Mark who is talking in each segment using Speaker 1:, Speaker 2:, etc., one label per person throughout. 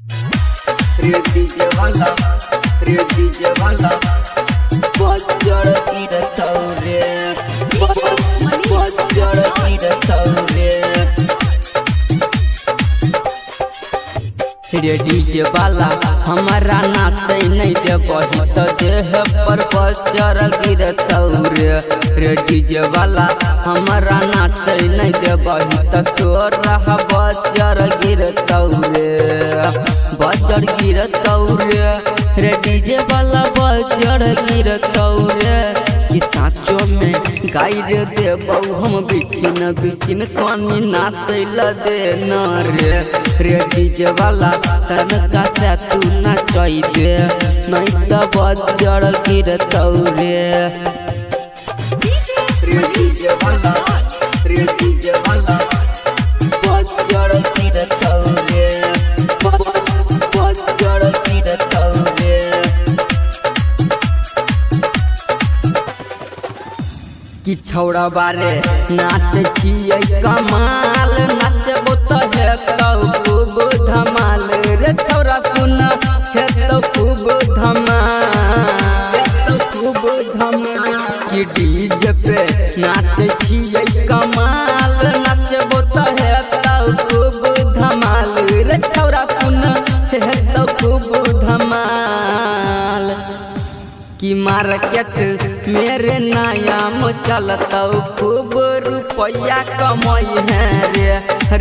Speaker 1: रे डीजे वाला बजड़ की रतौरे बजड़ की रतौरे रे डीजे वाला हमारा नाचे नहीं दे बही तो देह पर बजड़ गिरतौरे रे डीजे वाला हमारा नाचे नहीं दे बही तो तोरा बजड़ गिरतौरे बजड़ गिरतौरे रे डीजे वाला बजड़ गिरतौरे कि साँचो में गाई रे देबौ हम बिखिन बिखिन कनी नाचैला दे न रे डीजे वाला तनका से तू नाचै दे नहीं त बजड़ गिरतौरे रे डीजे वाला बजड़ गिरतौरे बजड़ गिरतौरे कि छौड़ा बारे नाच छियै कमाल नाचबो तो हेतौ खूब धमाल रे छौड़ा सुन हेतौ खूब धमाल कि डीजे पे नाच छियै कमाल नाचबो तो हेतौ खूब धमाल रे छौड़ा सुन हेतौ खूब धमाल कि मार्केट मेरे नायाम चलता खूब रुपया कमाई है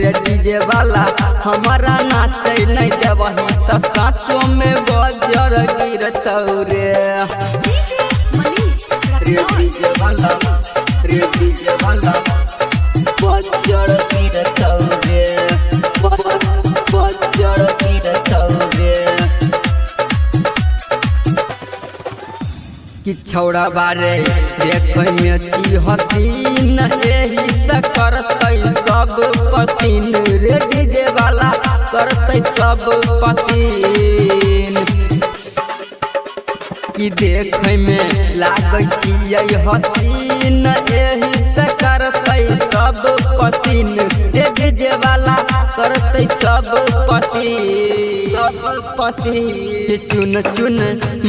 Speaker 1: रे डीजे वाला हमारा नाचे नहीं देवही तो साँचों में बजड़ गिरतौरे रे डीजे वाला बजड़ गिरतौरे बजड़ गिरतौरे कि छौड़ा बारे देखे में छी हसीन एही से करतै सब पसीन रे डीजे वाला करतै सब पसीन कि देखे में लागै छियै हसीन एही से करतै सब पसीन रे डीजे वाला करतै सब पसीन चुन चुन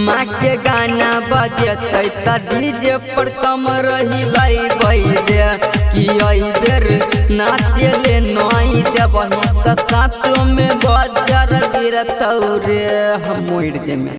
Speaker 1: माँ के गाना बजेतै त डीजे पर कम रही रे कि अई बेर नाचे ले नहीं देबही त साँचो में बजड़ गिरतौरे हम मोड़ जे में।